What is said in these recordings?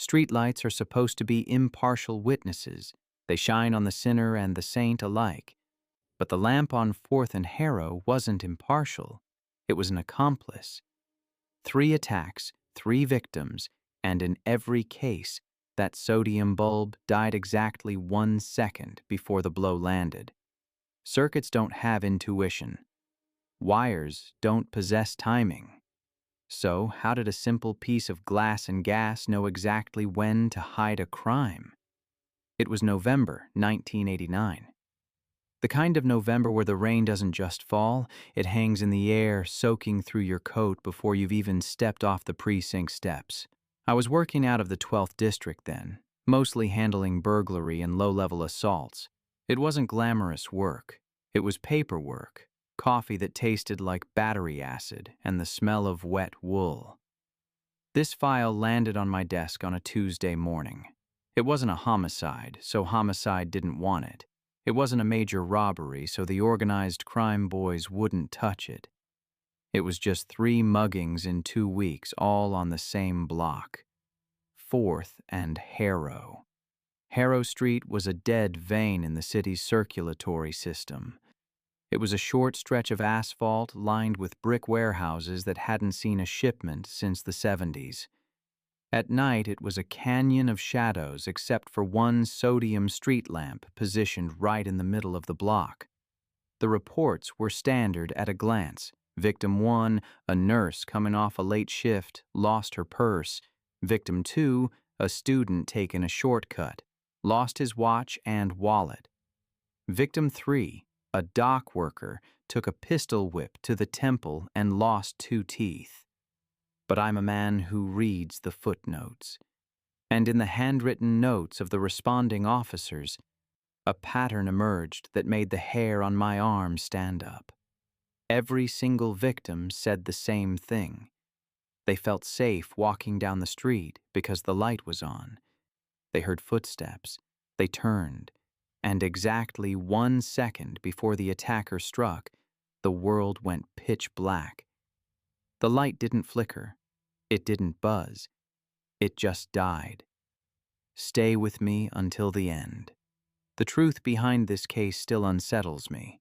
Streetlights are supposed to be impartial witnesses. They shine on the sinner and the saint alike. But the lamp on 4th and Harrow wasn't impartial. It was an accomplice. 3 attacks, 3 victims, and in every case, that sodium bulb died exactly 1 second before the blow landed. Circuits don't have intuition. Wires don't possess timing. So, how did a simple piece of glass and gas know exactly when to hide a crime? It was November 1989. The kind of November where the rain doesn't just fall, it hangs in the air, soaking through your coat before you've even stepped off the precinct steps. I was working out of the 12th District then, mostly handling burglary and low-level assaults. It wasn't glamorous work. It was paperwork, coffee that tasted like battery acid, and the smell of wet wool. This file landed on my desk on a Tuesday morning. It wasn't a homicide, so homicide didn't want it. It wasn't a major robbery, so the organized crime boys wouldn't touch it. It was just 3 muggings in 2 weeks, all on the same block. 4th and Harrow. Harrow Street was a dead vein in the city's circulatory system. It was a short stretch of asphalt lined with brick warehouses that hadn't seen a shipment since the 70s. At night, it was a canyon of shadows except for one sodium street lamp positioned right in the middle of the block. The reports were standard at a glance. Victim 1, a nurse coming off a late shift, lost her purse. Victim 2, a student taking a shortcut, lost his watch and wallet. Victim 3, a dock worker, took a pistol whip to the temple and lost 2 teeth. But I'm a man who reads the footnotes. And in the handwritten notes of the responding officers, a pattern emerged that made the hair on my arm stand up. Every single victim said the same thing. They felt safe walking down the street because the light was on. They heard footsteps. They turned. And exactly 1 second before the attacker struck, the world went pitch black. The light didn't flicker. It didn't buzz. It just died. Stay with me until the end. The truth behind this case still unsettles me.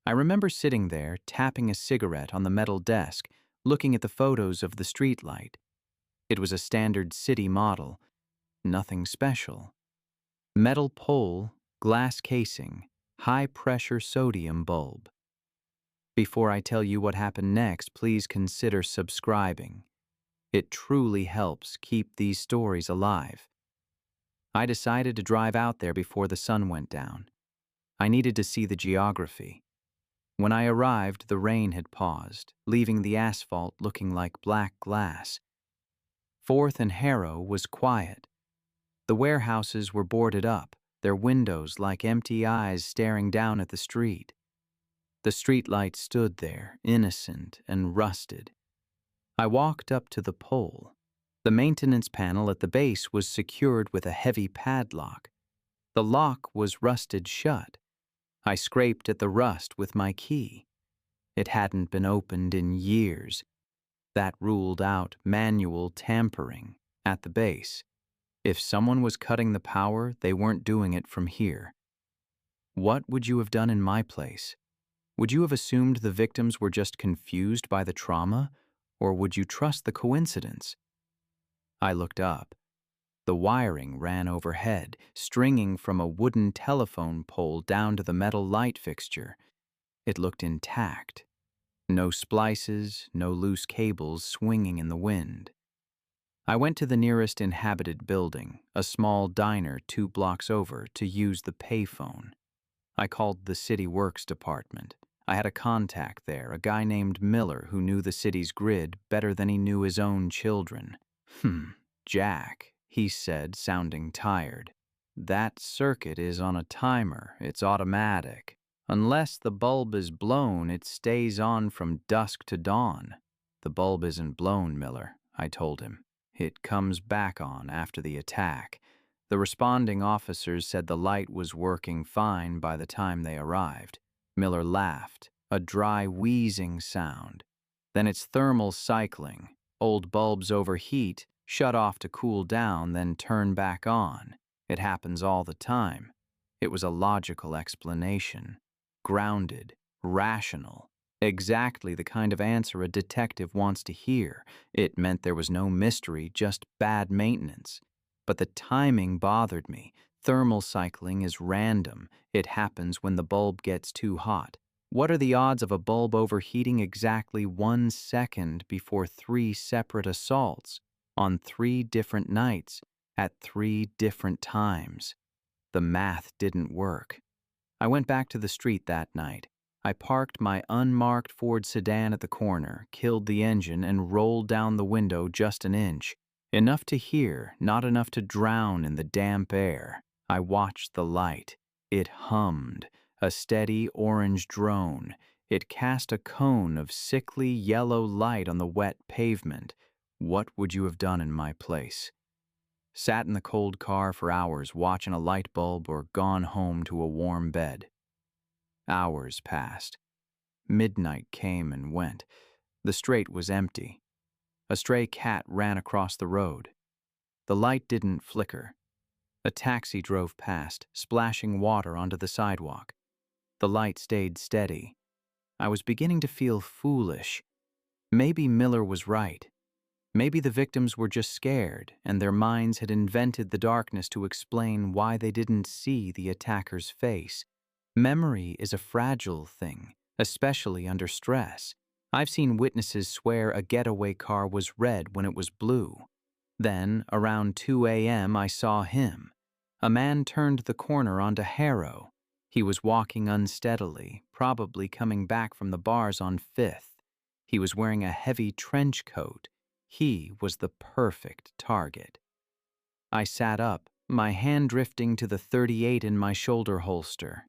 I remember sitting there, tapping a cigarette on the metal desk, looking at the photos of the streetlight. It was a standard city model. Nothing special. Metal pole, glass casing, high-pressure sodium bulb. Before I tell you what happened next, please consider subscribing. It truly helps keep these stories alive. I decided to drive out there before the sun went down. I needed to see the geography. When I arrived, the rain had paused, leaving the asphalt looking like black glass. 4th and Harrow was quiet. The warehouses were boarded up, their windows like empty eyes staring down at the street. The streetlight stood there, innocent and rusted. I walked up to the pole. The maintenance panel at the base was secured with a heavy padlock. The lock was rusted shut. I scraped at the rust with my key. It hadn't been opened in years. That ruled out manual tampering at the base. If someone was cutting the power, they weren't doing it from here. What would you have done in my place? Would you have assumed the victims were just confused by the trauma, or would you trust the coincidence? I looked up. The wiring ran overhead, stringing from a wooden telephone pole down to the metal light fixture. It looked intact. No splices, no loose cables swinging in the wind. I went to the nearest inhabited building, a small diner 2 blocks over, to use the payphone. I called the City Works department. I had a contact there, a guy named Miller who knew the city's grid better than he knew his own children. Jack, he said, sounding tired. That circuit is on a timer. It's automatic. Unless the bulb is blown, it stays on from dusk to dawn. The bulb isn't blown, Miller, I told him. It comes back on after the attack. The responding officers said the light was working fine by the time they arrived. Miller laughed, a dry wheezing sound. Then it's thermal cycling. Old bulbs overheat, shut off to cool down, then turn back on. It happens all the time. It was a logical explanation. Grounded, rational. Exactly the kind of answer a detective wants to hear. It meant there was no mystery, just bad maintenance. But the timing bothered me. Thermal cycling is random. It happens when the bulb gets too hot. What are the odds of a bulb overheating exactly 1 second before 3 separate assaults, on 3 different nights, at 3 different times? The math didn't work. I went back to the street that night. I parked my unmarked Ford sedan at the corner, killed the engine, and rolled down the window just an inch. Enough to hear, not enough to drown in the damp air. I watched the light. It hummed, a steady orange drone. It cast a cone of sickly yellow light on the wet pavement. What would you have done in my place? Sat in the cold car for hours watching a light bulb or gone home to a warm bed. Hours passed. Midnight came and went. The street was empty. A stray cat ran across the road. The light didn't flicker. A taxi drove past, splashing water onto the sidewalk. The light stayed steady. I was beginning to feel foolish. Maybe Miller was right. Maybe the victims were just scared, and their minds had invented the darkness to explain why they didn't see the attacker's face. Memory is a fragile thing, especially under stress. I've seen witnesses swear a getaway car was red when it was blue. Then, around 2 a.m., I saw him. A man turned the corner onto Harrow. He was walking unsteadily, probably coming back from the bars on 5th. He was wearing a heavy trench coat. He was the perfect target. I sat up, my hand drifting to the .38 in my shoulder holster.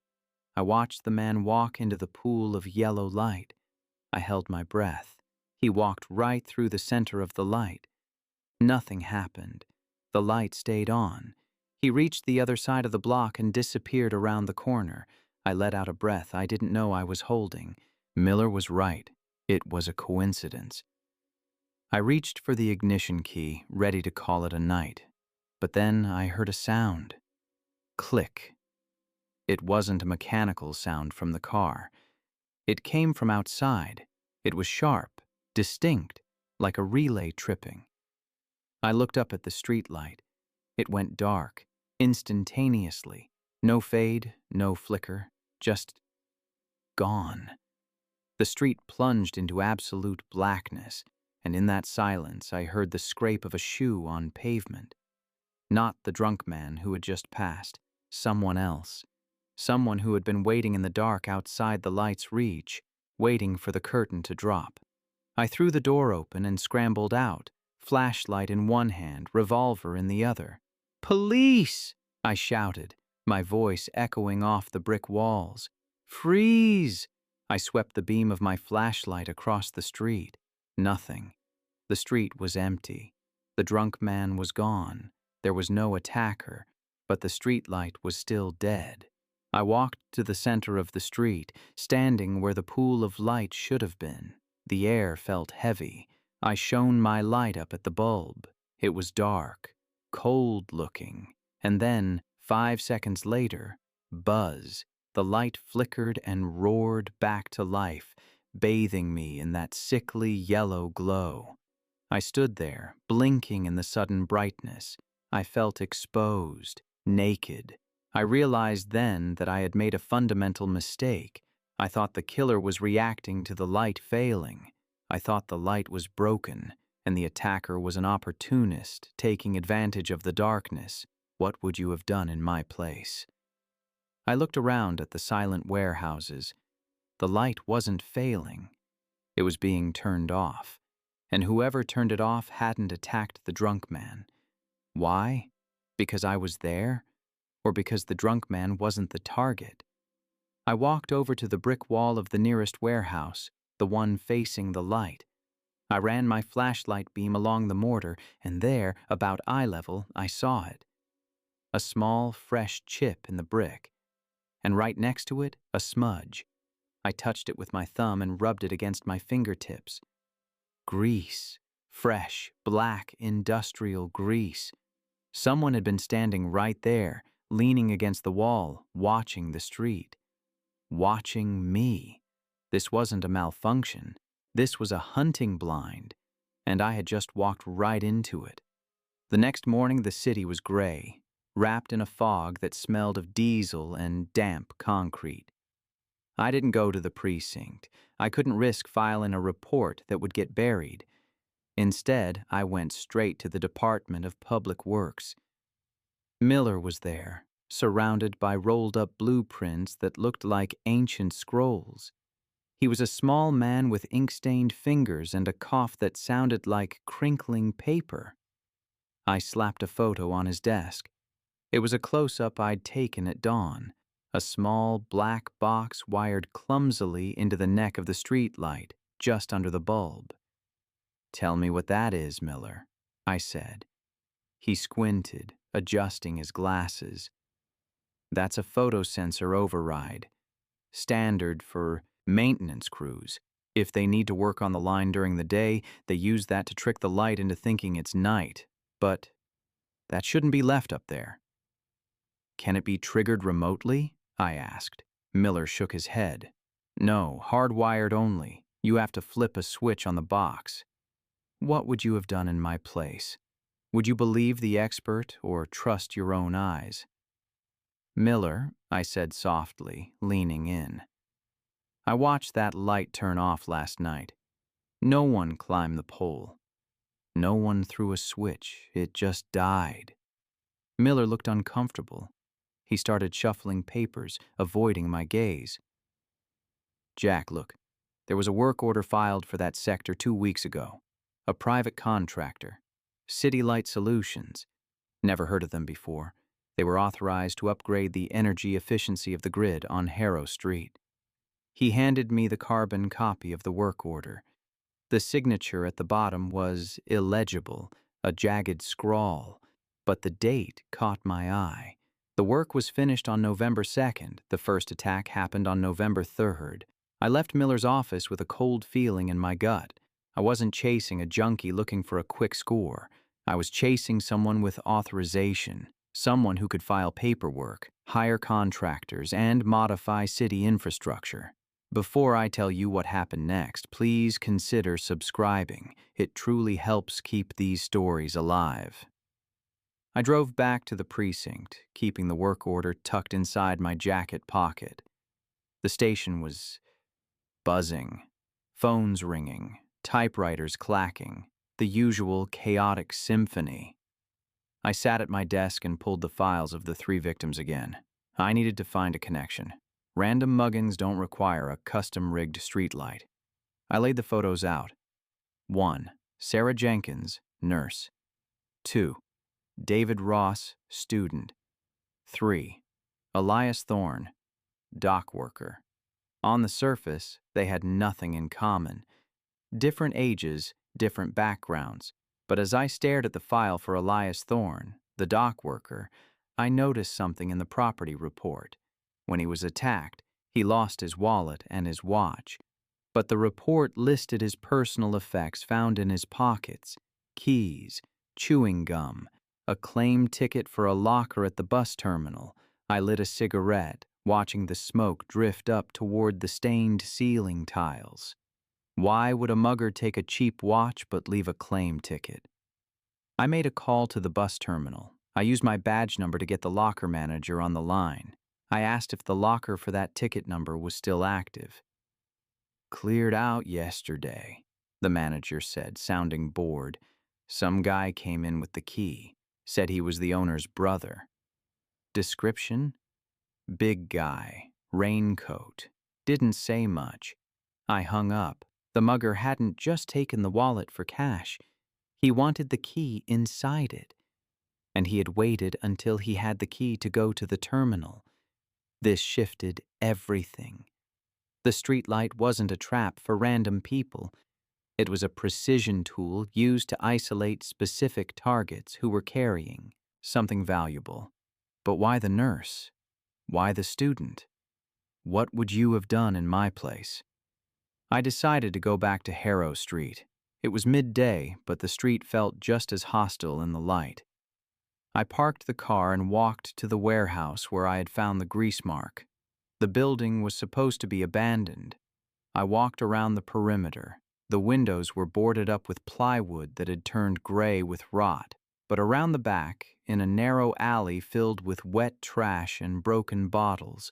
I watched the man walk into the pool of yellow light. I held my breath. He walked right through the center of the light. Nothing happened. The light stayed on. He reached the other side of the block and disappeared around the corner. I let out a breath I didn't know I was holding. Miller was right. It was a coincidence. I reached for the ignition key, ready to call it a night. But then I heard a sound. Click. It wasn't a mechanical sound from the car. It came from outside. It was sharp, distinct, like a relay tripping. I looked up at the streetlight. It went dark, instantaneously. No fade, no flicker, just gone. The street plunged into absolute blackness, and in that silence I heard the scrape of a shoe on pavement. Not the drunk man who had just passed, someone else. Someone who had been waiting in the dark outside the light's reach, waiting for the curtain to drop. I threw the door open and scrambled out, flashlight in one hand, revolver in the other. "Police!" I shouted, my voice echoing off the brick walls. "Freeze!" I swept the beam of my flashlight across the street. Nothing. The street was empty. The drunk man was gone. There was no attacker, but the streetlight was still dead. I walked to the center of the street, standing where the pool of light should have been. The air felt heavy. I shone my light up at the bulb. It was dark, cold-looking. And then, 5 seconds later, buzz. The light flickered and roared back to life, bathing me in that sickly yellow glow. I stood there, blinking in the sudden brightness. I felt exposed, naked. I realized then that I had made a fundamental mistake. I thought the killer was reacting to the light failing. I thought the light was broken, and the attacker was an opportunist taking advantage of the darkness. What would you have done in my place? I looked around at the silent warehouses. The light wasn't failing. It was being turned off, and whoever turned it off hadn't attacked the drunk man. Why? Because I was there? Or because the drunk man wasn't the target? I walked over to the brick wall of the nearest warehouse, the one facing the light. I ran my flashlight beam along the mortar, and there, about eye level, I saw it. A small, fresh chip in the brick, and right next to it, a smudge. I touched it with my thumb and rubbed it against my fingertips. Grease. fresh, black, industrial grease. Someone had been standing right there, leaning against the wall, watching the street. Watching me. This wasn't a malfunction. This was a hunting blind, and I had just walked right into it. The next morning, the city was gray, wrapped in a fog that smelled of diesel and damp concrete. I didn't go to the precinct. I couldn't risk filing a report that would get buried. Instead, I went straight to the Department of Public Works. Miller was there, surrounded by rolled-up blueprints that looked like ancient scrolls. He was a small man with ink-stained fingers and a cough that sounded like crinkling paper. I slapped a photo on his desk. It was a close-up I'd taken at dawn, a small black box wired clumsily into the neck of the streetlight, just under the bulb. "Tell me what that is, Miller," I said. He squinted, adjusting his glasses. "That's a photosensor override. Standard for maintenance crews. If they need to work on the line during the day, they use that to trick the light into thinking it's night. But that shouldn't be left up there." "Can it be triggered remotely?" I asked. Miller shook his head. "No, hardwired only. You have to flip a switch on the box." "What would you have done in my place? Would you believe the expert or trust your own eyes?" "Miller," I said softly, leaning in. "I watched that light turn off last night. No one climbed the pole. No one threw a switch. It just died." Miller looked uncomfortable. He started shuffling papers, avoiding my gaze. "Jack, look. There was a work order filed for that sector 2 weeks ago. A private contractor. Streetlight Solutions. Never heard of them before. They were authorized to upgrade the energy efficiency of the grid on Harrow Street." He handed me the carbon copy of the work order. The signature at the bottom was illegible, a jagged scrawl, but the date caught my eye. The work was finished on November 2nd. The first attack happened on November 3rd. I left Miller's office with a cold feeling in my gut. I wasn't chasing a junkie looking for a quick score. I was chasing someone with authorization, someone who could file paperwork, hire contractors, and modify city infrastructure. Before I tell you what happened next, please consider subscribing. It truly helps keep these stories alive. I drove back to the precinct, keeping the work order tucked inside my jacket pocket. The station was buzzing, phones ringing, typewriters clacking, the usual chaotic symphony. I sat at my desk and pulled the files of the 3 victims again. I needed to find a connection. Random muggings don't require a custom-rigged streetlight. I laid the photos out. 1. Sarah Jenkins, nurse. 2. David Ross, student. 3. Elias Thorne, dock worker. On the surface, they had nothing in common. Different ages, different backgrounds. But as I stared at the file for Elias Thorne, the dock worker, I noticed something in the property report. When he was attacked, he lost his wallet and his watch. But the report listed his personal effects found in his pockets: keys, chewing gum, a claim ticket for a locker at the bus terminal. I lit a cigarette, watching the smoke drift up toward the stained ceiling tiles. Why would a mugger take a cheap watch but leave a claim ticket? I made a call to the bus terminal. I used my badge number to get the locker manager on the line. I asked if the locker for that ticket number was still active. "Cleared out yesterday," the manager said, sounding bored. "Some guy came in with the key. Said he was the owner's brother." Description? Big guy, raincoat. Didn't say much. I hung up. The mugger hadn't just taken the wallet for cash. He wanted the key inside it. And he had waited until he had the key to go to the terminal. This shifted everything. The streetlight wasn't a trap for random people. It was a precision tool used to isolate specific targets who were carrying something valuable. But why the nurse? Why the student? What would you have done in my place? I decided to go back to Harrow Street. It was midday, but the street felt just as hostile in the light. I parked the car and walked to the warehouse where I had found the grease mark. The building was supposed to be abandoned. I walked around the perimeter. The windows were boarded up with plywood that had turned gray with rot, but around the back, in a narrow alley filled with wet trash and broken bottles,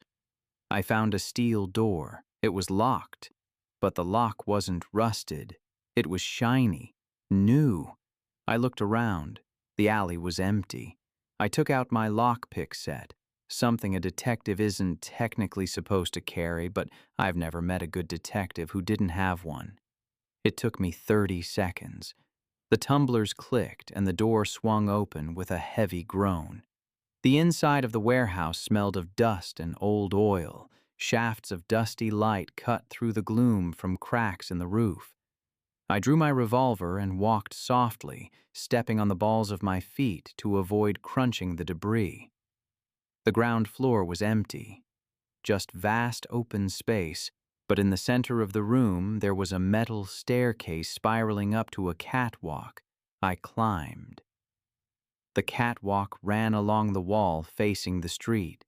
I found a steel door. It was locked, but the lock wasn't rusted. It was shiny, new. I looked around. The alley was empty. I took out my lockpick set, something a detective isn't technically supposed to carry, but I've never met a good detective who didn't have one. It took me 30 seconds. The tumblers clicked and the door swung open with a heavy groan. The inside of the warehouse smelled of dust and old oil. Shafts of dusty light cut through the gloom from cracks in the roof. I drew my revolver and walked softly, stepping on the balls of my feet to avoid crunching the debris. The ground floor was empty, just vast open space, but in the center of the room there was a metal staircase spiraling up to a catwalk. I climbed. The catwalk ran along the wall facing the streetlight,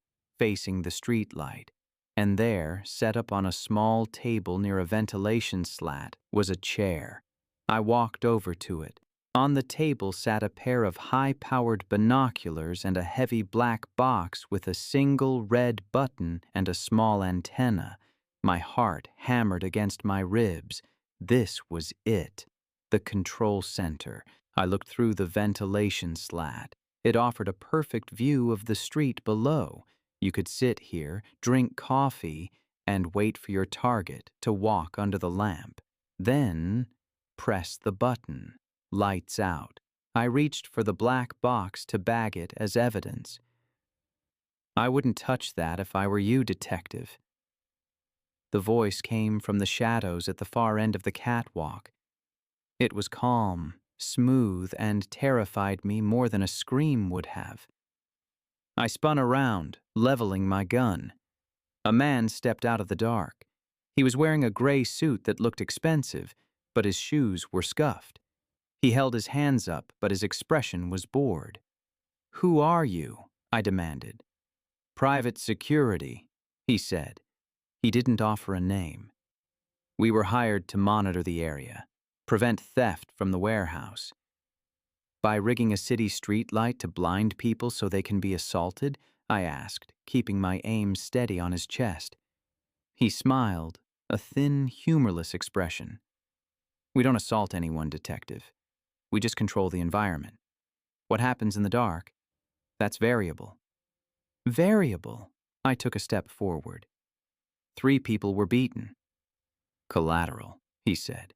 and there, set up on a small table near a ventilation slat, was a chair. I walked over to it. On the table sat a pair of high-powered binoculars and a heavy black box with a single red button and a small antenna. My heart hammered against my ribs. This was it, the control center. I looked through the ventilation slat. It offered a perfect view of the street below. You could sit here, drink coffee, and wait for your target to walk under the lamp. Then, press the button. Lights out. I reached for the black box to bag it as evidence. I wouldn't touch that if I were you, detective. The voice came from the shadows at the far end of the catwalk. It was calm, smooth, and terrified me more than a scream would have. I spun around, leveling my gun. A man stepped out of the dark. He was wearing a gray suit that looked expensive, but his shoes were scuffed. He held his hands up, but his expression was bored. "Who are you?" I demanded. "Private security," he said. He didn't offer a name. "We were hired to monitor the area, prevent theft from the warehouse." "By rigging a city streetlight to blind people so they can be assaulted?" I asked, keeping my aim steady on his chest. He smiled, a thin, humorless expression. "We don't assault anyone, detective. We just control the environment. What happens in the dark, that's variable." "Variable?" I took a step forward. 3 people were beaten. "Collateral," he said.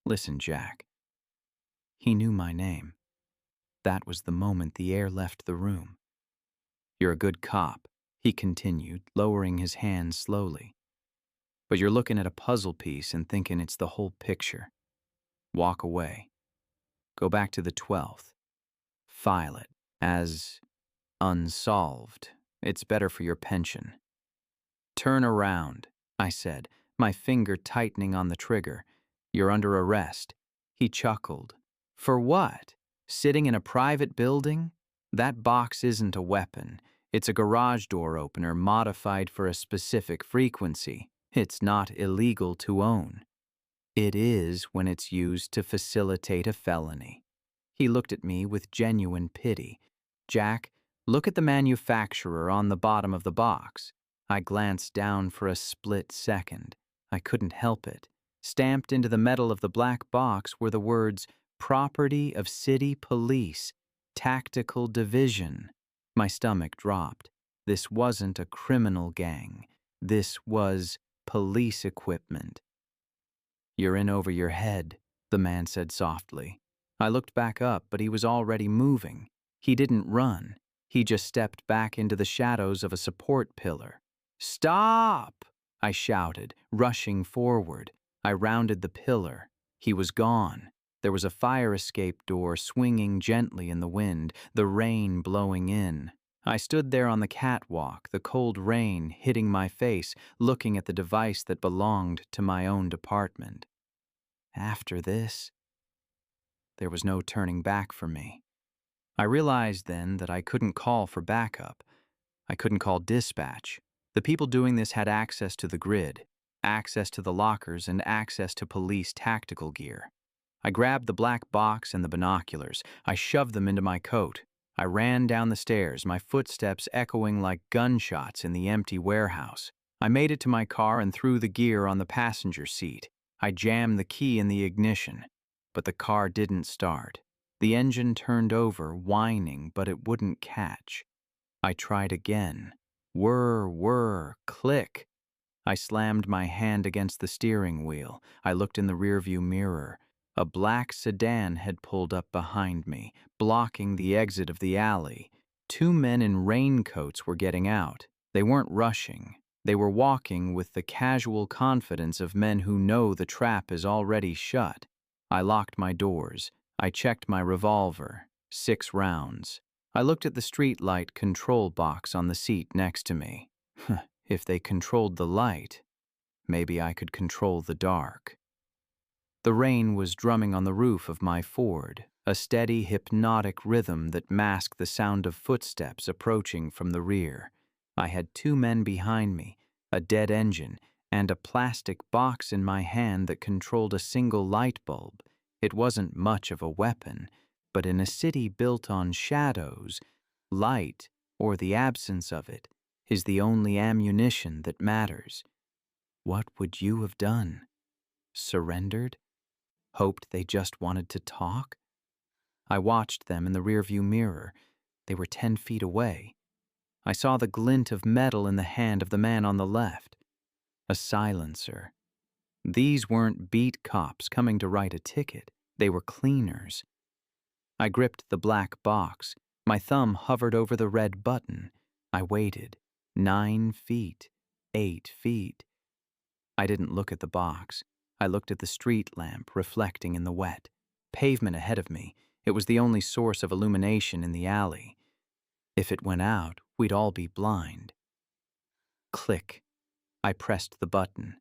"Listen, Jack." He knew my name. That was the moment the air left the room. "You're a good cop," he continued, lowering his hands slowly. "But you're looking at a puzzle piece and thinking it's the whole picture. Walk away. Go back to the 12th. File it as unsolved. It's better for your pension." "Turn around," I said, my finger tightening on the trigger. "You're under arrest." He chuckled. "For what? Sitting in a private building? That box isn't a weapon. It's a garage door opener modified for a specific frequency. It's not illegal to own. It is when it's used to facilitate a felony." He looked at me with genuine pity. "Jack, look at the manufacturer on the bottom of the box." I glanced down for a split second. I couldn't help it. Stamped into the metal of the black box were the words, "Property of City Police, Tactical Division." My stomach dropped. This wasn't a criminal gang. This was police equipment. "You're in over your head," the man said softly. I looked back up, but he was already moving. He didn't run. He just stepped back into the shadows of a support pillar. "Stop!" I shouted, rushing forward. I rounded the pillar. He was gone. There was a fire escape door swinging gently in the wind, the rain blowing in. I stood there on the catwalk, the cold rain hitting my face, looking at the device that belonged to my own department. After this, there was no turning back for me. I realized then that I couldn't call for backup. I couldn't call dispatch. The people doing this had access to the grid, access to the lockers, and access to police tactical gear. I grabbed the black box and the binoculars. I shoved them into my coat. I ran down the stairs, my footsteps echoing like gunshots in the empty warehouse. I made it to my car and threw the gear on the passenger seat. I jammed the key in the ignition, but the car didn't start. The engine turned over, whining, but it wouldn't catch. I tried again. Whir, whir, click. I slammed my hand against the steering wheel. I looked in the rearview mirror. A black sedan had pulled up behind me, blocking the exit of the alley. 2 men in raincoats were getting out. They weren't rushing. They were walking with the casual confidence of men who know the trap is already shut. I locked my doors. I checked my revolver. 6 rounds. I looked at the streetlight control box on the seat next to me. If they controlled the light, maybe I could control the dark. The rain was drumming on the roof of my Ford, a steady, hypnotic rhythm that masked the sound of footsteps approaching from the rear. I had 2 men behind me, a dead engine, and a plastic box in my hand that controlled a single light bulb. It wasn't much of a weapon, but in a city built on shadows, light, or the absence of it, is the only ammunition that matters. What would you have done? Surrendered? Hoped they just wanted to talk? I watched them in the rearview mirror. They were 10 feet away. I saw the glint of metal in the hand of the man on the left. A silencer. These weren't beat cops coming to write a ticket. They were cleaners. I gripped the black box. My thumb hovered over the red button. I waited. 9 feet. 8 feet. I didn't look at the box. I looked at the street lamp reflecting in the wet. Pavement ahead of me. It was the only source of illumination in the alley. If it went out, we'd all be blind. Click. I pressed the button.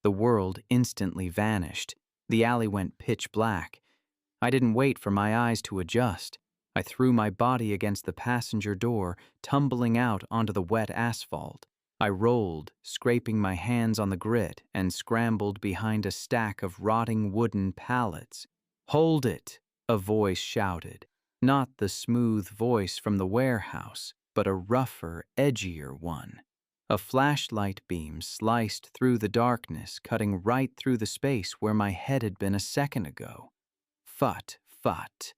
The world instantly vanished. The alley went pitch black. I didn't wait for my eyes to adjust. I threw my body against the passenger door, tumbling out onto the wet asphalt. I rolled, scraping my hands on the grit, and scrambled behind a stack of rotting wooden pallets. "Hold it!" a voice shouted. Not the smooth voice from the warehouse, but a rougher, edgier one. A flashlight beam sliced through the darkness, cutting right through the space where my head had been a second ago. Phut, phut.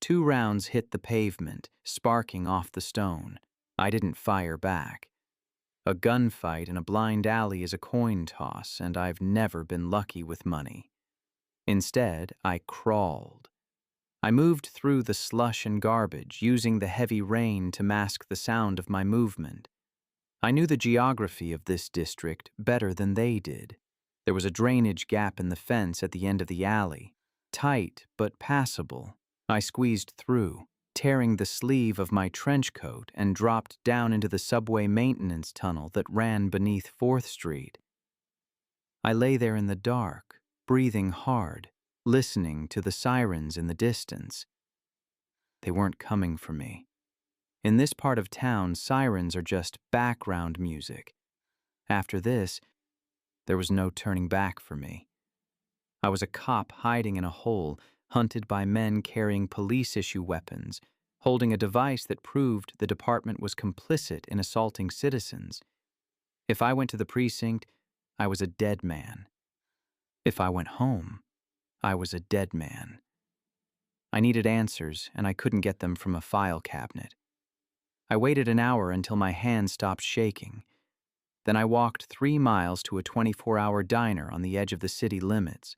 2 rounds hit the pavement, sparking off the stone. I didn't fire back. A gunfight in a blind alley is a coin toss, and I've never been lucky with money. Instead, I crawled. I moved through the slush and garbage, using the heavy rain to mask the sound of my movement. I knew the geography of this district better than they did. There was a drainage gap in the fence at the end of the alley. Tight, but passable. I squeezed through, tearing the sleeve of my trench coat, and dropped down into the subway maintenance tunnel that ran beneath 4th Street. I lay there in the dark, breathing hard, listening to the sirens in the distance. They weren't coming for me. In this part of town, sirens are just background music. After this, there was no turning back for me. I was a cop hiding in a hole, hunted by men carrying police-issue weapons, holding a device that proved the department was complicit in assaulting citizens. If I went to the precinct, I was a dead man. If I went home, I was a dead man. I needed answers, and I couldn't get them from a file cabinet. I waited an hour until my hands stopped shaking. Then I walked 3 miles to a 24-hour diner on the edge of the city limits.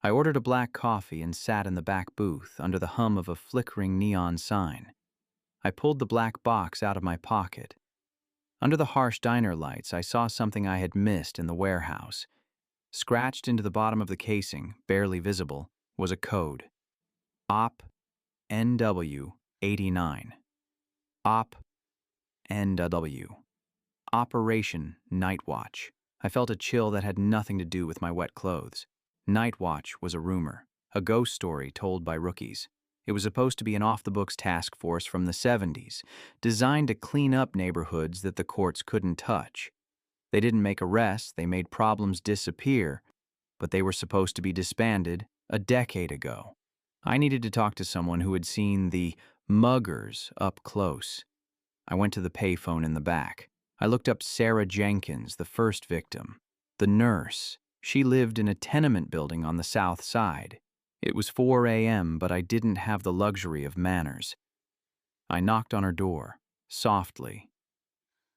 I ordered a black coffee and sat in the back booth under the hum of a flickering neon sign. I pulled the black box out of my pocket. Under the harsh diner lights, I saw something I had missed in the warehouse. Scratched into the bottom of the casing, barely visible, was a code. OP NW 89. OP NW. Operation Night Watch. I felt a chill that had nothing to do with my wet clothes. Night Watch was a rumor. a ghost story told by rookies. It was supposed to be an off-the-books task force from the 70s, designed to clean up neighborhoods that the courts couldn't touch. They didn't make arrests, they made problems disappear, but they were supposed to be disbanded a decade ago. I needed to talk to someone who had seen the muggers up close. I went to the payphone in the back. I looked up Sarah Jenkins, the first victim, the nurse. She lived in a tenement building on the south side. It was 4 a.m., but I didn't have the luxury of manners. I knocked on her door, softly.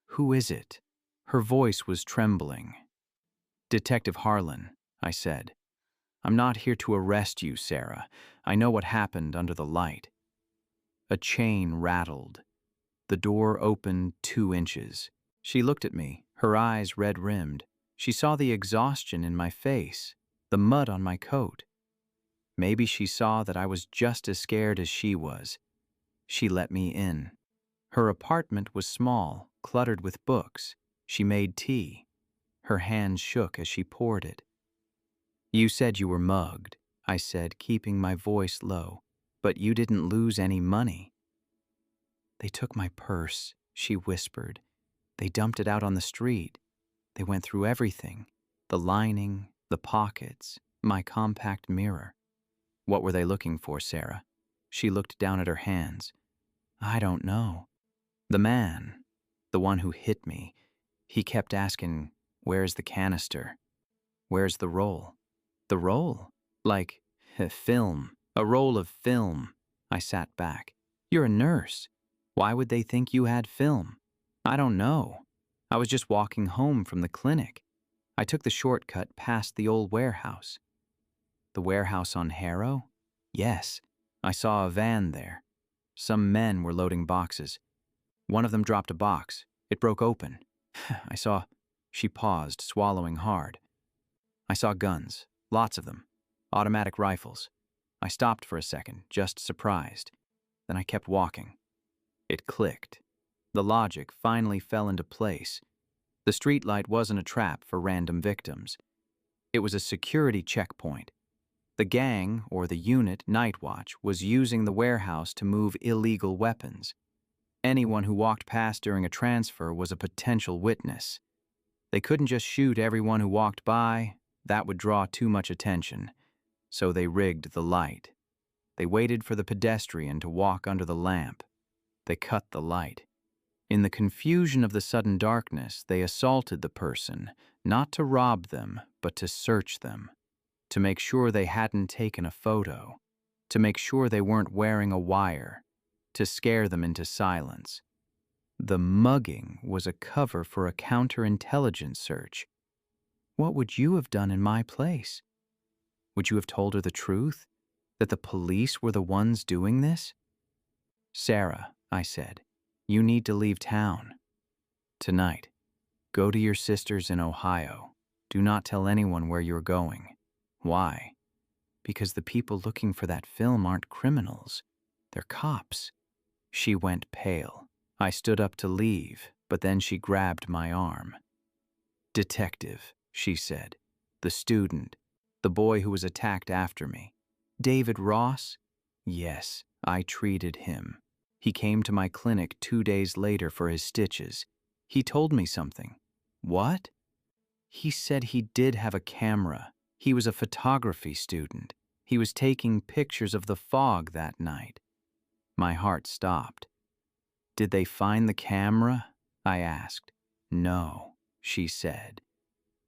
"Who is it?" Her voice was trembling. "Detective Harlan," I said. "I'm not here to arrest you, Sarah. I know what happened under the light." A chain rattled. The door opened 2 inches. She looked at me, her eyes red-rimmed. She saw the exhaustion in my face, the mud on my coat. Maybe she saw that I was just as scared as she was. She let me in. Her apartment was small, cluttered with books. She made tea. Her hands shook as she poured it. "You said you were mugged," I said, keeping my voice low, "but you didn't lose any money." "They took my purse," she whispered. "They dumped it out on the street. They went through everything, the lining, the pockets, my compact mirror." "What were they looking for, Sarah?" She looked down at her hands. "I don't know. The man, the one who hit me, he kept asking, 'Where's the canister? Where's the roll?' The roll? Like film, a roll of film." I sat back. "You're a nurse. Why would they think you had film?" "I don't know. I was just walking home from the clinic. I took the shortcut past the old warehouse." "The warehouse on Harrow?" "Yes. I saw a van there. Some men were loading boxes. One of them dropped a box. It broke open. I saw—" She paused, swallowing hard. "I saw guns, lots of them, automatic rifles. I stopped for a second, just surprised. Then I kept walking. It clicked. The logic finally fell into place. The streetlight wasn't a trap for random victims. It was a security checkpoint. The gang, or the unit, Night Watch, was using the warehouse to move illegal weapons. Anyone who walked past during a transfer was a potential witness. They couldn't just shoot everyone who walked by. That would draw too much attention. So they rigged the light. They waited for the pedestrian to walk under the lamp. They cut the light. In the confusion of the sudden darkness, they assaulted the person, not to rob them, but to search them. To make sure they hadn't taken a photo, to make sure they weren't wearing a wire, to scare them into silence. The mugging was a cover for a counterintelligence search. What would you have done in my place? Would you have told her the truth? That the police were the ones doing this? "Sarah," I said, "you need to leave town. Tonight. Go to your sister's in Ohio. Do not tell anyone where you're going." "Why?" "Because the people looking for that film aren't criminals. They're cops." She went pale. I stood up to leave, but then she grabbed my arm. "Detective," she said. "The student. The boy who was attacked after me. David Ross?" "Yes, I treated him. He came to my clinic 2 days later for his stitches. He told me something." "What?" "He said he did have a camera. He was a photography student. He was taking pictures of the fog that night." My heart stopped. "Did they find the camera?" I asked. "No," she said.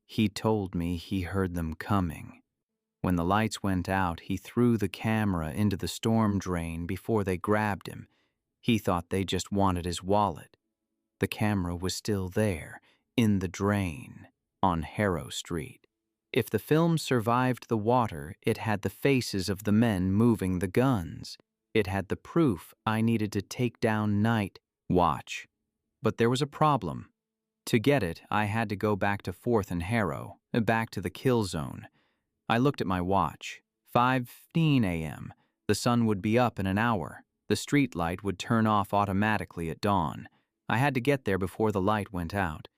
"He told me he heard them coming. When the lights went out, he threw the camera into the storm drain before they grabbed him. He thought they just wanted his wallet. The camera was still there, in the drain, on Harrow Street. If the film survived the water, it had the faces of the men moving the guns. It had the proof I needed to take down Night Watch. But there was a problem. To get it, I had to go back to 4th and Harrow, back to the kill zone. I looked at my watch. 5:15 a.m. The sun would be up in an hour. The street light would turn off automatically at dawn. I had to get there before the light went out.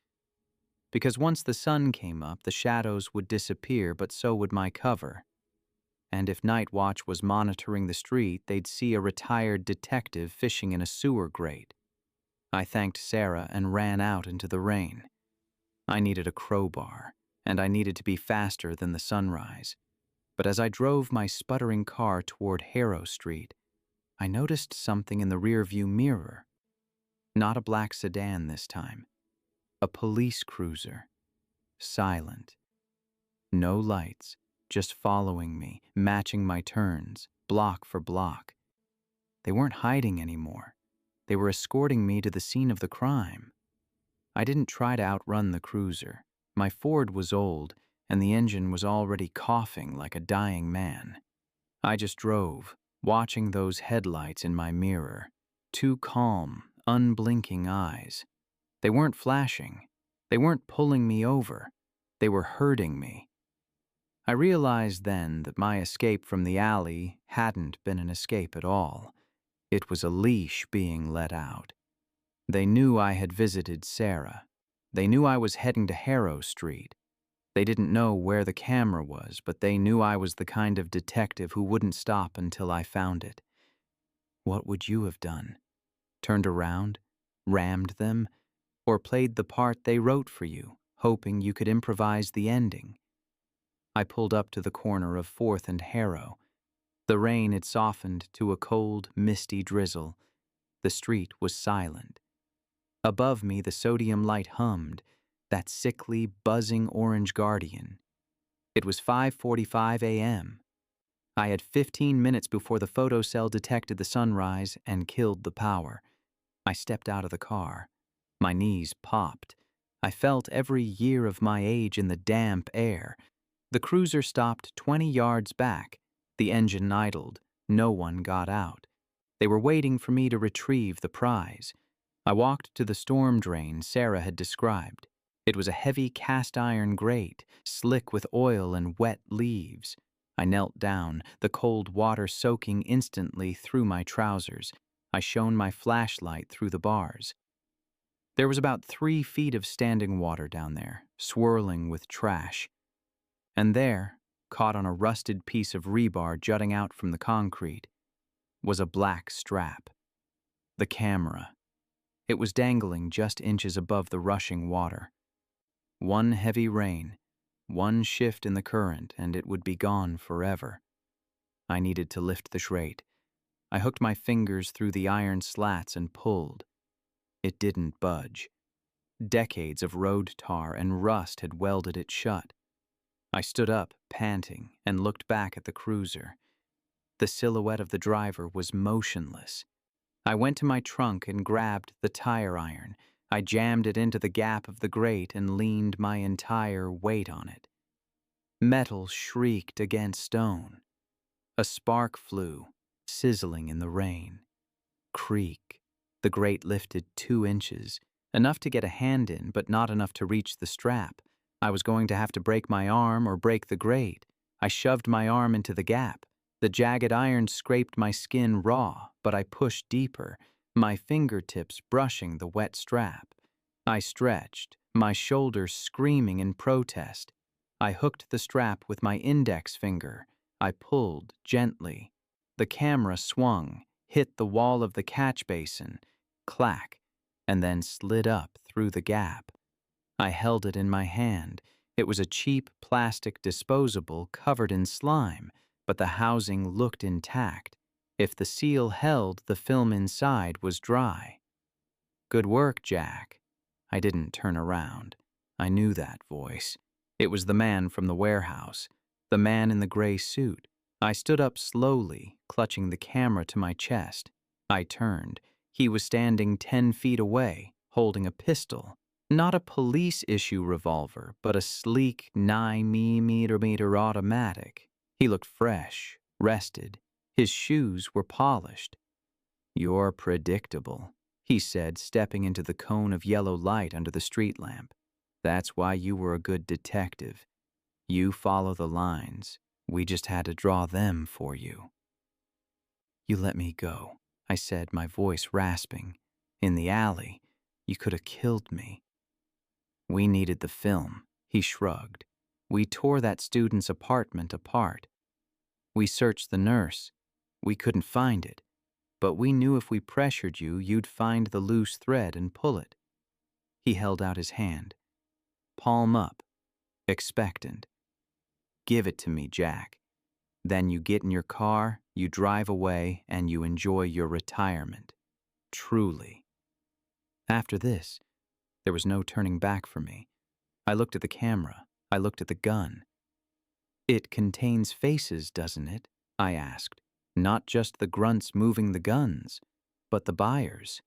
Because once the sun came up, the shadows would disappear, but so would my cover. and if Night Watch was monitoring the street, they'd see a retired detective fishing in a sewer grate. I thanked Sarah and ran out into the rain. I needed a crowbar, and I needed to be faster than the sunrise. But as I drove my sputtering car toward Harrow Street, I noticed something in the rearview mirror. Not a black sedan this time. A police cruiser. Silent. No lights, just following me, matching my turns, block for block. They weren't hiding anymore. They were escorting me to the scene of the crime. I didn't try to outrun the cruiser. My Ford was old, and the engine was already coughing like a dying man. I just drove, watching those headlights in my mirror. Two calm, unblinking eyes. They weren't flashing. They weren't pulling me over. They were hurting me. I realized then that my escape from the alley hadn't been an escape at all. It was a leash being let out. They knew I had visited Sarah. They knew I was heading to Harrow Street. They didn't know where the camera was, but they knew I was the kind of detective who wouldn't stop until I found it. What would you have done? Turned around? Rammed them? Or played the part they wrote for you, hoping you could improvise the ending? I pulled up to the corner of 4th and Harrow. The rain had softened to a cold, misty drizzle. The street was silent. Above me, the sodium light hummed, that sickly, buzzing orange guardian. It was 5:45 a.m. I had 15 minutes before the photocell detected the sunrise and killed the power. I stepped out of the car. My knees popped. I felt every year of my age in the damp air. The cruiser stopped 20 yards back. The engine idled. No one got out. They were waiting for me to retrieve the prize. I walked to the storm drain Sarah had described. It was a heavy cast-iron grate, slick with oil and wet leaves. I knelt down, the cold water soaking instantly through my trousers. I shone my flashlight through the bars. There was about 3 feet of standing water down there, swirling with trash. And there, caught on a rusted piece of rebar jutting out from the concrete, was a black strap. The camera. It was dangling just inches above the rushing water. One heavy rain, one shift in the current, and it would be gone forever. I needed to lift the grate. I hooked my fingers through the iron slats and pulled. It didn't budge. Decades of road tar and rust had welded it shut. I stood up, panting, and looked back at the cruiser. The silhouette of the driver was motionless. I went to my trunk and grabbed the tire iron. I jammed it into the gap of the grate and leaned my entire weight on it. Metal shrieked against stone. A spark flew, sizzling in the rain. Creak. The grate lifted 2 inches, enough to get a hand in, but not enough to reach the strap. I was going to have to break my arm or break the grate. I shoved my arm into the gap. The jagged iron scraped my skin raw, but I pushed deeper, my fingertips brushing the wet strap. I stretched, my shoulders screaming in protest. I hooked the strap with my index finger. I pulled gently. The camera swung, hit the wall of the catch basin, clack, and then slid up through the gap. I held it in my hand. It was a cheap plastic disposable covered in slime, but the housing looked intact. If the seal held, the film inside was dry. Good work, Jack. I didn't turn around. I knew that voice. It was the man from the warehouse, the man in the gray suit. I stood up slowly, clutching the camera to my chest. I turned. He was standing 10 feet away, holding a pistol. Not a police-issue revolver, but a sleek 9mm automatic. He looked fresh, rested. His shoes were polished. "You're predictable," he said, stepping into the cone of yellow light under the street lamp. "That's why you were a good detective. You follow the lines. We just had to draw them for you." "You let me go," I said, my voice rasping. "In the alley, you could have killed me." "We needed the film," he shrugged. "We tore that student's apartment apart." We searched the nurse. We couldn't find it, but we knew if we pressured you, you'd find the loose thread and pull it." He held out his hand, palm up, expectant. "Give it to me, Jack. Then you get in your car, you drive away, and you enjoy your retirement. Truly." After this, there was no turning back for me. I looked at the camera. I looked at the gun. "It contains faces, doesn't it?" I asked. "Not just the grunts moving the guns, but the buyers.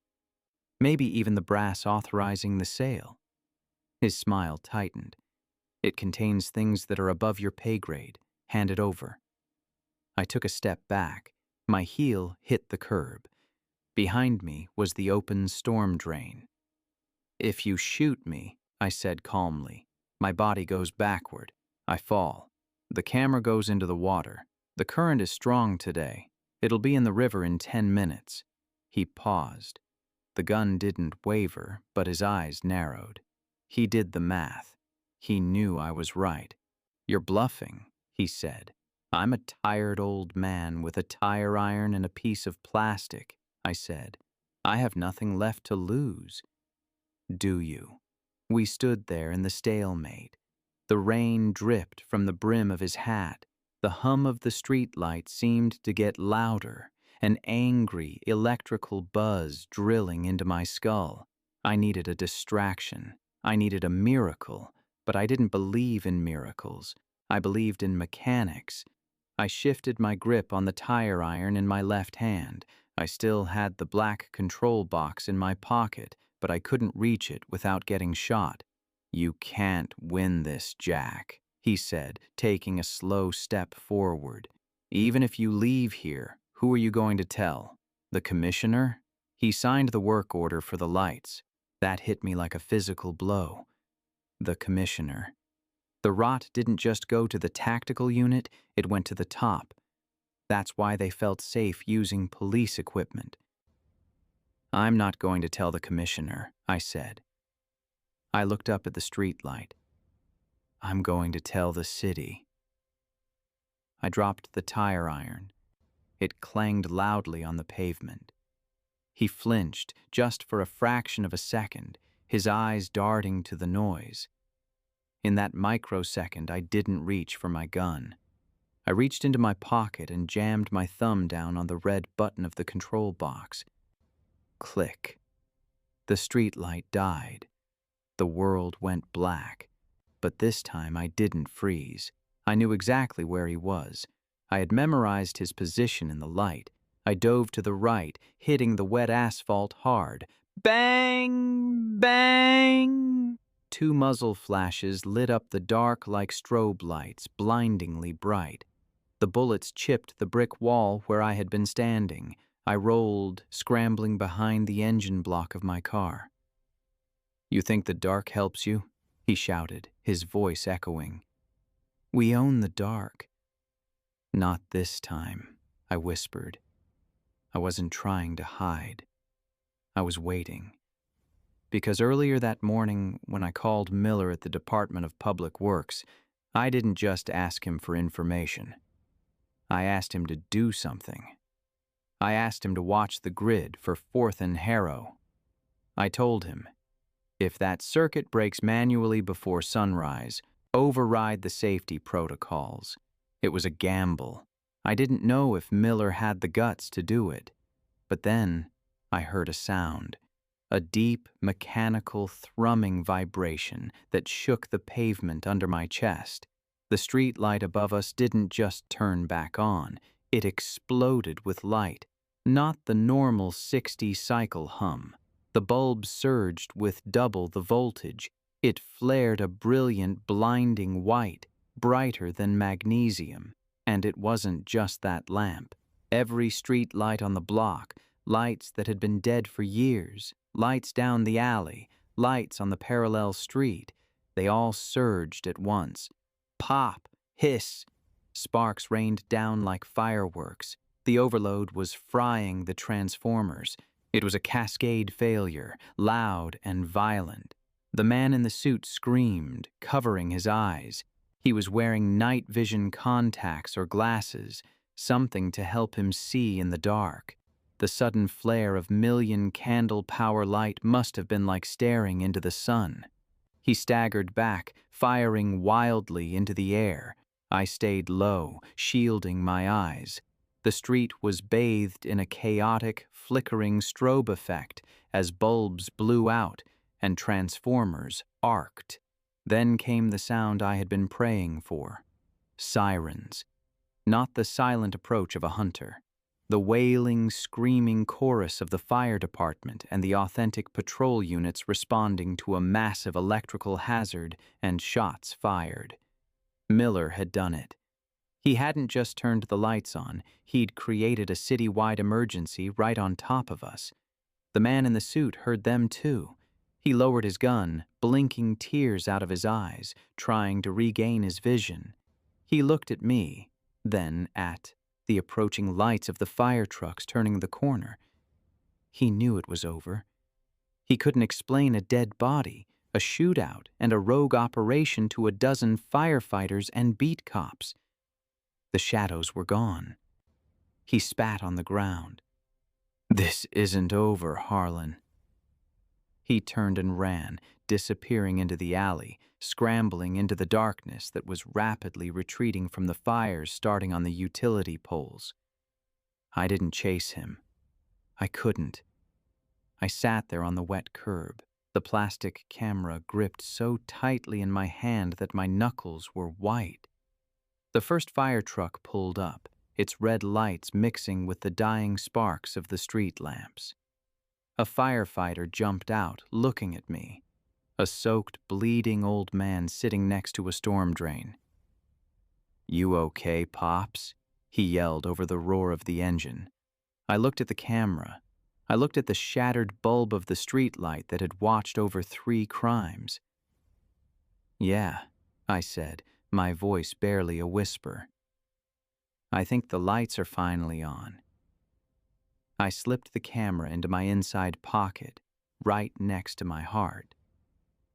Maybe even the brass authorizing the sale." His smile tightened. "It contains things that are above your pay grade. Hand it over." I took a step back. My heel hit the curb. Behind me was the open storm drain. "If you shoot me," I said calmly, "my body goes backward. I fall. The camera goes into the water. The current is strong today. It'll be in the river in 10 minutes. He paused. The gun didn't waver, but his eyes narrowed. He did the math. He knew I was right. "You're bluffing," he said. "I'm a tired old man with a tire iron and a piece of plastic," I said. "I have nothing left to lose." "Do you?" We stood there in the stalemate. The rain dripped from the brim of his hat. The hum of the streetlight seemed to get louder, an angry electrical buzz drilling into my skull. I needed a distraction. I needed a miracle, but I didn't believe in miracles. I believed in mechanics. I shifted my grip on the tire iron in my left hand. I still had the black control box in my pocket, but I couldn't reach it without getting shot. "You can't win this, Jack," he said, taking a slow step forward. "Even if you leave here, who are you going to tell? The commissioner?" He signed the work order for the lights. That hit me like a physical blow. The commissioner. The rot didn't just go to the tactical unit, it went to the top. That's why they felt safe using police equipment. "I'm not going to tell the commissioner," I said. I looked up at the streetlight. "I'm going to tell the city." I dropped the tire iron. It clanged loudly on the pavement. He flinched just for a fraction of a second, his eyes darting to the noise. In that microsecond, I didn't reach for my gun. I reached into my pocket and jammed my thumb down on the red button of the control box. Click. The streetlight died. The world went black. But this time I didn't freeze. I knew exactly where he was. I had memorized his position in the light. I dove to the right, hitting the wet asphalt hard. Bang! Bang! 2 muzzle flashes lit up the dark like strobe lights, blindingly bright. The bullets chipped the brick wall where I had been standing. I rolled, scrambling behind the engine block of my car. "You think the dark helps you?" he shouted, his voice echoing. "We own the dark." "Not this time," I whispered. I wasn't trying to hide. I was waiting. Because earlier that morning, when I called Miller at the Department of Public Works, I didn't just ask him for information. I asked him to do something. I asked him to watch the grid for 4th and Harrow. I told him, if that circuit breaks manually before sunrise, override the safety protocols. It was a gamble. I didn't know if Miller had the guts to do it. But then I heard a sound. A deep, mechanical, thrumming vibration that shook the pavement under my chest. The street light above us didn't just turn back on, it exploded with light. Not the normal 60-cycle hum. The bulb surged with double the voltage. It flared a brilliant, blinding white, brighter than magnesium. And it wasn't just that lamp. Every street light on the block, lights that had been dead for years, lights down the alley, lights on the parallel street, they all surged at once. Pop, hiss. Sparks rained down like fireworks. The overload was frying the transformers. It was a cascade failure, loud and violent. The man in the suit screamed, covering his eyes. He was wearing night vision contacts or glasses, something to help him see in the dark. The sudden flare of million-candle power light must have been like staring into the sun. He staggered back, firing wildly into the air. I stayed low, shielding my eyes. The street was bathed in a chaotic, flickering strobe effect as bulbs blew out and transformers arced. Then came the sound I had been praying for. Sirens. Not the silent approach of a hunter. The wailing, screaming chorus of the fire department and the authentic patrol units responding to a massive electrical hazard and shots fired. Miller had done it. He hadn't just turned the lights on, he'd created a citywide emergency right on top of us. The man in the suit heard them too. He lowered his gun, blinking tears out of his eyes, trying to regain his vision. He looked at me, then at the approaching lights of the fire trucks turning the corner. He knew it was over. He couldn't explain a dead body, a shootout, and a rogue operation to a dozen firefighters and beat cops. The shadows were gone. He spat on the ground. "This isn't over, Harlan." He turned and ran, disappearing into the alley, scrambling into the darkness that was rapidly retreating from the fires starting on the utility poles. I didn't chase him. I couldn't. I sat there on the wet curb, the plastic camera gripped so tightly in my hand that my knuckles were white. The first fire truck pulled up, its red lights mixing with the dying sparks of the street lamps. A firefighter jumped out, looking at me. A soaked, bleeding old man sitting next to a storm drain. "You okay, Pops?" he yelled over the roar of the engine. I looked at the camera. I looked at the shattered bulb of the streetlight that had watched over 3 crimes. "Yeah," I said, my voice barely a whisper. "I think the lights are finally on." I slipped the camera into my inside pocket, right next to my heart.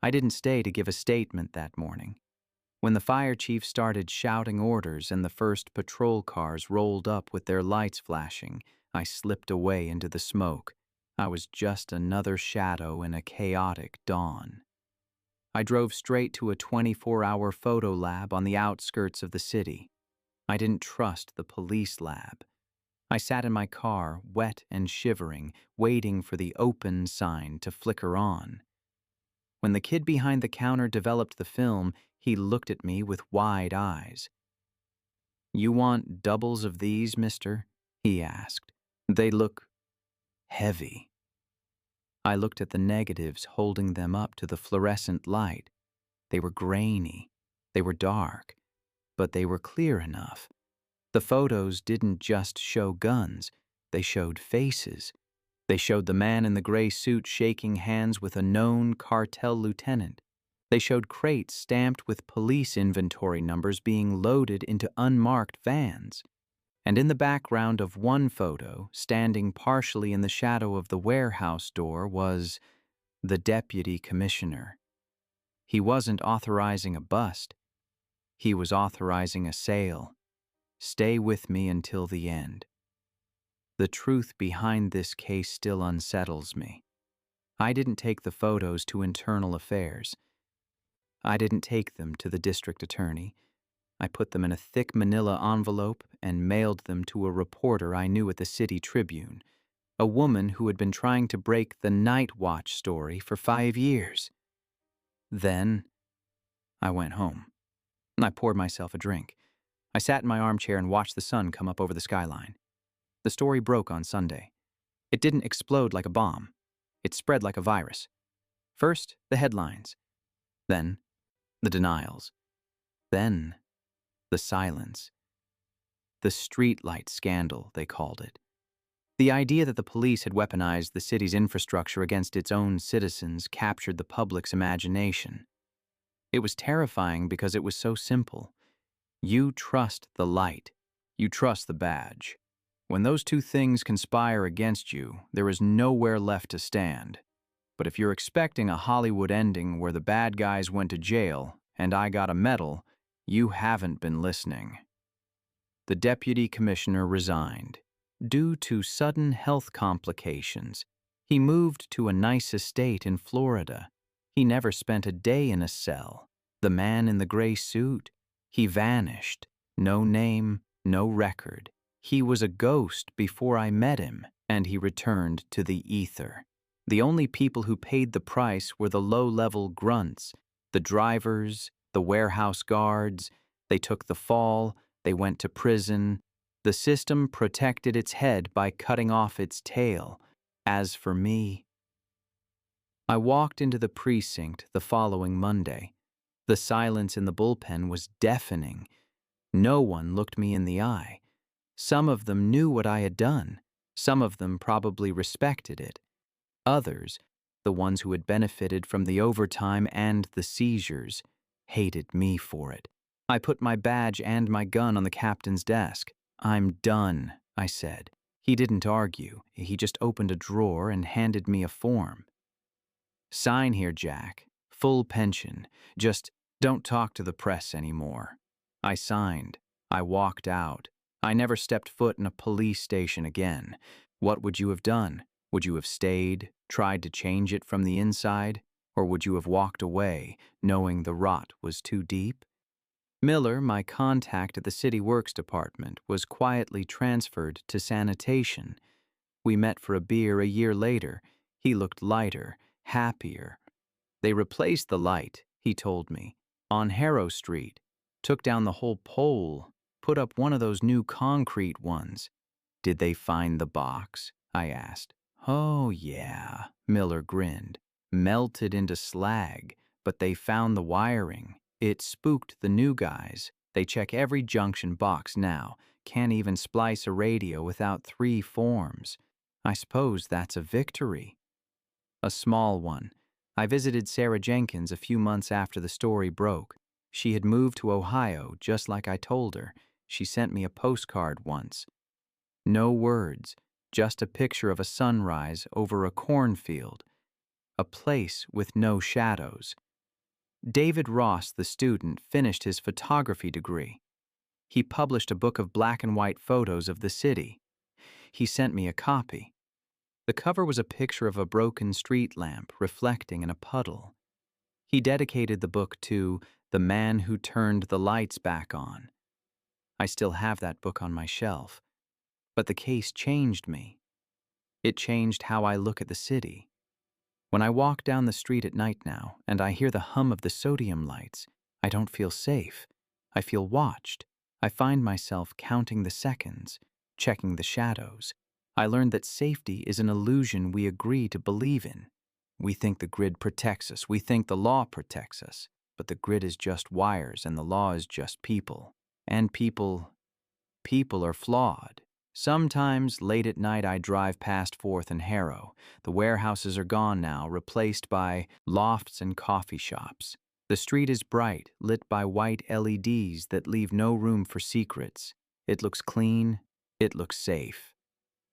I didn't stay to give a statement that morning. When the fire chief started shouting orders and the first patrol cars rolled up with their lights flashing, I slipped away into the smoke. I was just another shadow in a chaotic dawn. I drove straight to a 24-hour photo lab on the outskirts of the city. I didn't trust the police lab. I sat in my car, wet and shivering, waiting for the open sign to flicker on. When the kid behind the counter developed the film, he looked at me with wide eyes. "You want doubles of these, mister?" he asked. "They look heavy." I looked at the negatives, holding them up to the fluorescent light. They were grainy. They were dark. But they were clear enough. The photos didn't just show guns. They showed faces. They showed the man in the gray suit shaking hands with a known cartel lieutenant. They showed crates stamped with police inventory numbers being loaded into unmarked vans. And in the background of one photo, standing partially in the shadow of the warehouse door, was the deputy commissioner. He wasn't authorizing a bust. He was authorizing a sale. Stay with me until the end. The truth behind this case still unsettles me. I didn't take the photos to internal affairs. I didn't take them to the district attorney. I put them in a thick manila envelope and mailed them to a reporter I knew at the City Tribune, a woman who had been trying to break the Night Watch story for 5 years. Then I went home. I poured myself a drink. I sat in my armchair and watched the sun come up over the skyline. The story broke on Sunday. It didn't explode like a bomb. It spread like a virus. First, the headlines. Then, the denials. Then, the silence. The streetlight scandal, they called it. The idea that the police had weaponized the city's infrastructure against its own citizens captured the public's imagination. It was terrifying because it was so simple. You trust the light. You trust the badge. When those two things conspire against you, there is nowhere left to stand. But if you're expecting a Hollywood ending where the bad guys went to jail and I got a medal, You haven't been listening. The deputy commissioner resigned. Due to sudden health complications, he moved to a nice estate in Florida. He never spent a day in a cell. The man in the gray suit, he vanished. No name, no record. He was a ghost before I met him, and he returned to the ether. The only people who paid the price were the low-level grunts, the drivers, the warehouse guards. They took the fall, they went to prison. The system protected its head by cutting off its tail. As for me, I walked into the precinct the following Monday. The silence in the bullpen was deafening. No one looked me in the eye. Some of them knew what I had done. Some of them probably respected it. Others, the ones who had benefited from the overtime and the seizures, hated me for it. I put my badge and my gun on the captain's desk. "I'm done," I said. He didn't argue. He just opened a drawer and handed me a form. "Sign here, Jack. Full pension. Just don't talk to the press anymore." I signed. I walked out. I never stepped foot in a police station again. What would you have done? Would you have stayed, tried to change it from the inside, or would you have walked away, knowing the rot was too deep? Miller, my contact at the City Works Department, was quietly transferred to sanitation. We met for a beer a year later. He looked lighter, happier. They replaced the light, he told me, on Harrow Street, took down the whole pole, put up one of those new concrete ones. "Did they find the box?" I asked. "Oh, yeah," Miller grinned. "Melted into slag, but they found the wiring. It spooked the new guys. They check every junction box now. Can't even splice a radio without 3 forms. I suppose that's a victory." "A small one. I visited Sarah Jenkins a few months after the story broke. She had moved to Ohio, just like I told her. She sent me a postcard once. No words, just a picture of a sunrise over a cornfield. A place with no shadows. David Ross, the student, finished his photography degree. He published a book of black and white photos of the city. He sent me a copy. The cover was a picture of a broken street lamp reflecting in a puddle. He dedicated the book to "The Man Who Turned the Lights Back On." I still have that book on my shelf. But the case changed me. It changed how I look at the city. When I walk down the street at night now and I hear the hum of the sodium lights, I don't feel safe. I feel watched. I find myself counting the seconds, checking the shadows. I learned that safety is an illusion we agree to believe in. We think the grid protects us. We think the law protects us. But the grid is just wires and the law is just people. And people are flawed. Sometimes, late at night, I drive past 4th and Harrow. The warehouses are gone now, replaced by lofts and coffee shops. The street is bright, lit by white LEDs that leave no room for secrets. It looks clean, it looks safe.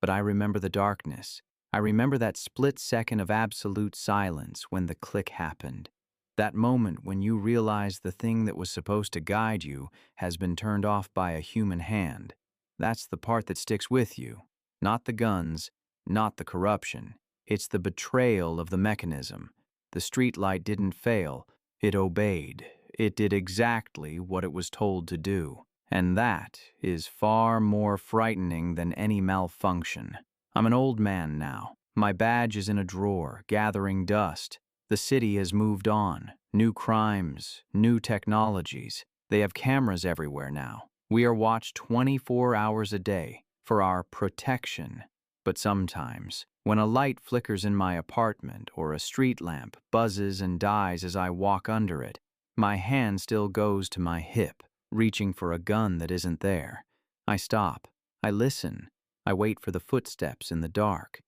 But I remember the darkness. I remember that split second of absolute silence when the click happened. That moment when you realize the thing that was supposed to guide you has been turned off by a human hand. That's the part that sticks with you. Not the guns, not the corruption. It's the betrayal of the mechanism. The streetlight didn't fail. It obeyed. It did exactly what it was told to do. And that is far more frightening than any malfunction. I'm an old man now. My badge is in a drawer, gathering dust. The city has moved on. New crimes, new technologies. They have cameras everywhere now. We are watched 24 hours a day for our protection. But sometimes, when a light flickers in my apartment or a street lamp buzzes and dies as I walk under it, my hand still goes to my hip, reaching for a gun that isn't there. I stop. I listen. I wait for the footsteps in the dark.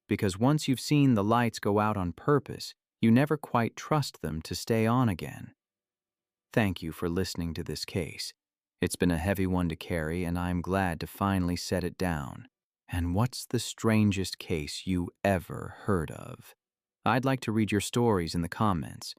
Because once you've seen the lights go out on purpose, you never quite trust them to stay on again. Thank you for listening to this case. It's been a heavy one to carry, and I'm glad to finally set it down. And what's the strangest case you ever heard of? I'd like to read your stories in the comments.